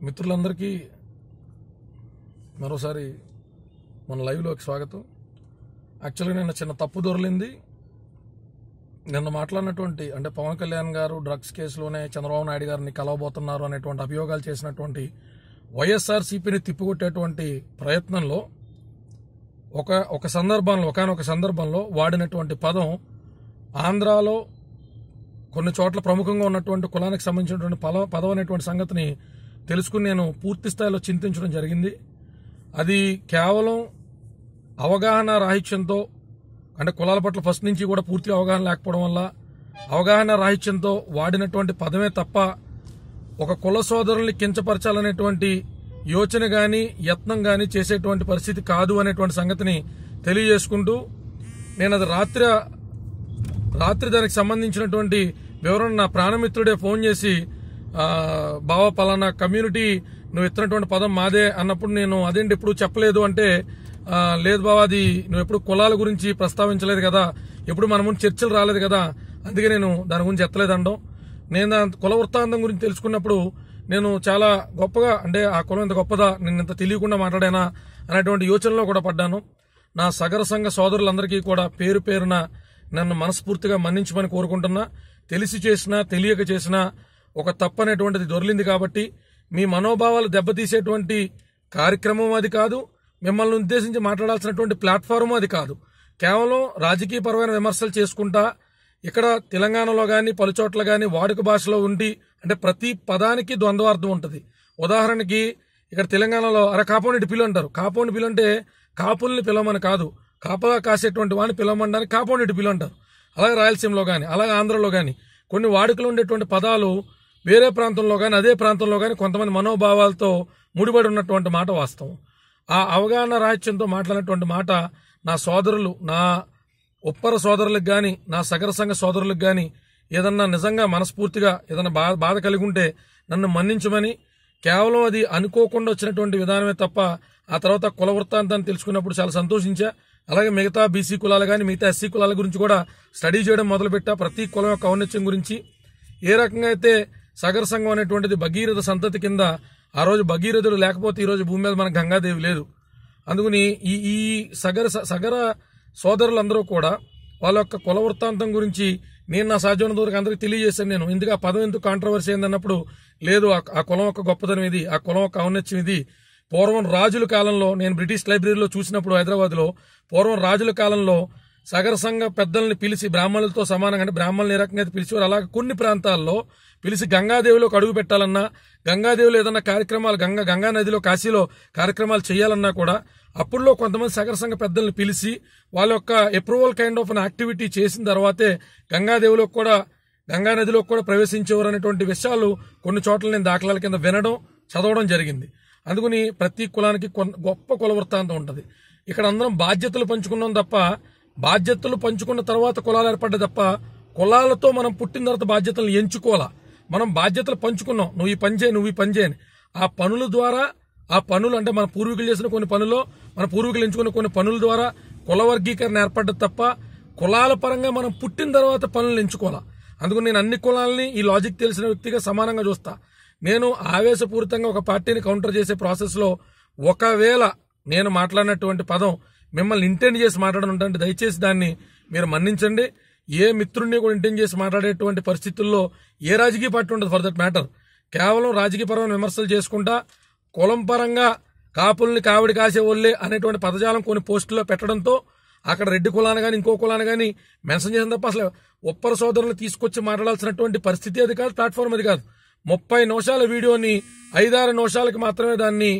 మిత్రులందరికీ మరోసారి మన లైవ్లోకి స్వాగతం. యాక్చువల్గా నిన్న చిన్న తప్పు దొరికింది. నిన్న మాట్లాడినటువంటి అంటే పవన్ కళ్యాణ్ గారు డ్రగ్స్ కేసులోనే చంద్రబాబు నాయుడు గారిని కలవబోతున్నారు అనేటువంటి అభియోగాలు చేసినటువంటి వైఎస్ఆర్సీపీని తిప్పికొట్టేటువంటి ప్రయత్నంలో ఒకనొక సందర్భంలో వాడినటువంటి పదం ఆంధ్రాలో కొన్ని చోట్ల ప్రముఖంగా ఉన్నటువంటి కులానికి సంబంధించినటువంటి పదం అనేటువంటి సంగతిని తెలుసుకుని నేను పూర్తి స్థాయిలో చింతించడం జరిగింది. అది కేవలం అవగాహన రాహిత్యంతో, అంటే కులాల పట్ల ఫస్ట్ నుంచి కూడా పూర్తిగా అవగాహన లేకపోవడం వల్ల అవగాహన రాహిత్యంతో వాడినటువంటి పదమే తప్ప ఒక కుల సోదరుల్ని కించపరచాలనేటువంటి యోచన గాని యత్నం గాని చేసేటువంటి పరిస్థితి కాదు అనేటువంటి సంగతిని తెలియజేసుకుంటూ, నేను అది రాత్రి దానికి సంబంధించినటువంటి వివరణ నా ప్రాణమిత్రుడే ఫోన్ చేసి, బావ పలానా కమ్యూనిటీ నువ్వు ఎత్తినటువంటి పదం మాదే అన్నప్పుడు నేను అదేంటి ఎప్పుడు చెప్పలేదు అంటే, లేదు బావ అది నువ్వు ఎప్పుడు కులాల గురించి ప్రస్తావించలేదు కదా, ఎప్పుడు మన ముందు చర్చలు రాలేదు కదా, అందుకే నేను దాని గురించి ఎత్తలేదండం. నేను దాని కుల వృత్తాంతం గురించి తెలుసుకున్నప్పుడు నేను చాలా గొప్పగా, అంటే ఆ కులం ఇంత గొప్పదా, నేను ఇంత తెలియకుండా మాట్లాడానా అనేటువంటి యోచనలో కూడా పడ్డాను. నా సగర సంఘ సోదరులందరికీ కూడా పేరు పేరున నన్ను మనస్ఫూర్తిగా మన్నించమని కోరుకుంటున్నా. తెలిసి చేసినా తెలియక చేసినా ఒక తప్పు అనేటువంటిది దొరికింది కాబట్టి మీ మనోభావాలు దెబ్బతీసేటువంటి కార్యక్రమం అది కాదు, మిమ్మల్ని ఉద్దేశించి మాట్లాడాల్సినటువంటి ప్లాట్ఫారం అది కాదు. కేవలం రాజకీయపరమైన విమర్శలు చేసుకుంటా ఇక్కడ తెలంగాణలో గాని పలుచోట్ల గాని వాడుక భాషలో ఉండి, అంటే ప్రతి పదానికి ద్వంద్వార్థం ఉంటుంది. ఉదాహరణకి ఇక్కడ తెలంగాణలో కాపోనిటి పిల్లు అంటారు. కాపోని పిల్లు అంటే కాపుల్ని పిలవమని కాదు, కాపలా కాసేటువంటి వాడిని పిలవమనడానికి కాపోనిటి పిల్లు అంటారు. అలాగే రాయలసీమలో గాని అలాగే ఆంధ్రలో గాని కొన్ని వాడుకలు ఉండేటువంటి పదాలు వేరే ప్రాంతంలో గాని అదే ప్రాంతంలో గాని కొంతమంది మనోభావాలతో ముడిపడి ఉన్నటువంటి మాట వాస్తవం. ఆ అవగాహన రాహిత్యంతో మాట్లాడినటువంటి మాట నా సోదరులు, నా ఉప్పర సోదరులకు గాని నా సగర సంఘ సోదరులకు గాని ఏదన్నా నిజంగా మనస్ఫూర్తిగా ఏదన్నా బాధ కలిగి ఉంటే నన్ను మన్నించమని, కేవలం అది అనుకోకుండా వచ్చినటువంటి విధానమే తప్ప ఆ తర్వాత కుల వృత్తాంతాన్ని తెలుసుకున్నప్పుడు చాలా సంతోషించా. అలాగే మిగతా బీసీ కులాలు కానీ మిగతా ఎస్సీ కులాల గురించి కూడా స్టడీ చేయడం మొదలుపెట్టా. ప్రతి కులం యొక్క ఔన్నత్యం గురించి ఏ రకంగా అయితే సగర సంఘం అనేటువంటిది భగీరథ సంతతి కింద, ఆ రోజు భగీరథుడు లేకపోతే ఈ రోజు భూమి మీద మనకు గంగాదేవి లేదు. అందుకని ఈ సగర సోదరులందరూ కూడా వాళ్ళ యొక్క కుల వృత్తాంతం గురించి నేను నా సాధ్యమైన దూరకు అందరికీ తెలియజేశాను. నేను ఇందుకు ఆ పదం ఎందుకు కాంట్రవర్సీ అయిందన్నప్పుడు, లేదు ఆ కులం యొక్క గొప్పతనం ఇది, ఆ కులం యొక్క ఔన్నత్యం ఇది. పూర్వం రాజుల కాలంలో నేను బ్రిటిష్ లైబ్రరీలో చూసినప్పుడు హైదరాబాద్ లో పూర్వం రాజుల కాలంలో సగర సంఘ పెద్దల్ని పిలిచి బ్రాహ్మణులతో సమానంగా, అంటే బ్రాహ్మణులు ఏ రకంగా పిలిచేవారు అలాగే కొన్ని ప్రాంతాల్లో పిలిచి గంగాదేవిలోకి అడుగు పెట్టాలన్నా, గంగాదేవిలో ఏదన్నా కార్యక్రమాలు గంగా నదిలో కాశీలో కార్యక్రమాలు చేయాలన్నా కూడా అప్పుడులో కొంతమంది సగర సంఘ పెద్దల్ని పిలిచి వాళ్ళ యొక్క approval kind of an activity చేసిన తర్వాతే గంగాదేవిలో కూడా గంగా నదిలో కూడా ప్రవేశించేవారు అనేటువంటి విషయాలు కొన్ని చోట్ల నేను దాఖలాల కింద వినడం చదవడం జరిగింది. అందుకని ప్రతి కులానికి గొప్ప కుల వృత్తాంతం ఉంటుంది. ఇక్కడ అందరం బాధ్యతలు పంచుకున్నాం తప్ప, బాధ్యతలు పంచుకున్న తర్వాత కులాలు ఏర్పడ్డాయి తప్ప కులాలతో మనం పుట్టిన తర్వాత బాధ్యతలను ఎంచుకోవాలా. మనం బాధ్యతలు పంచుకున్నాం, నువ్వు ఈ పని చేయి నువ్వు ఈ పని చేయని. ఆ పనుల ద్వారా, ఆ పనులు అంటే మన పూర్వీకులు చేసిన కొన్ని పనుల్లో మన పూర్వీకులు ఎంచుకున్న కొన్ని పనుల ద్వారా కుల వర్గీకరణ ఏర్పడ్డది తప్ప కులాల పరంగా మనం పుట్టిన తర్వాత పనులను ఎంచుకోవాలా. అందుకని నేను అన్ని కులాలని ఈ లాజిక్ తెలిసిన వ్యక్తిగా సమానంగా చూస్తా. నేను ఆవేశపూరితంగా ఒక పార్టీని కౌంటర్ చేసే ప్రాసెస్ లో ఒకవేళ నేను మాట్లాడినటువంటి పదం మిమ్మల్ని ఇంటెండ్ చేసి మాట్లాడడం ఉంటే దయచేసి దాన్ని మీరు మన్నించండి. ఏ మిత్రుడిని కూడా ఇంటెండ్ చేసి మాట్లాడేటువంటి పరిస్థితుల్లో ఏ రాజకీయ పార్టీ ఉండదు ఫర్ దట్ మ్యాటర్. కేవలం రాజకీయపరమైన విమర్శలు చేసుకుంటా కులం పరంగా కాపుల్ని కావిడి కాసేవాళ్లే అనేటువంటి పదజాలం కొన్ని పోస్టుల్లో పెట్టడంతో అక్కడ రెడ్డి కులాన్ని కానీ ఇంకో కులాన్ని కానీ మెన్షన్ చేసిన తప్ప అసలు ఒప్పర సోదరులను తీసుకొచ్చి మాట్లాడాల్సినటువంటి పరిస్థితి అది కాదు, ప్లాట్ఫామ్ అది కాదు. 30 నిమిషాల వీడియోని 5-6 నిమిషాలకి మాత్రమే దాన్ని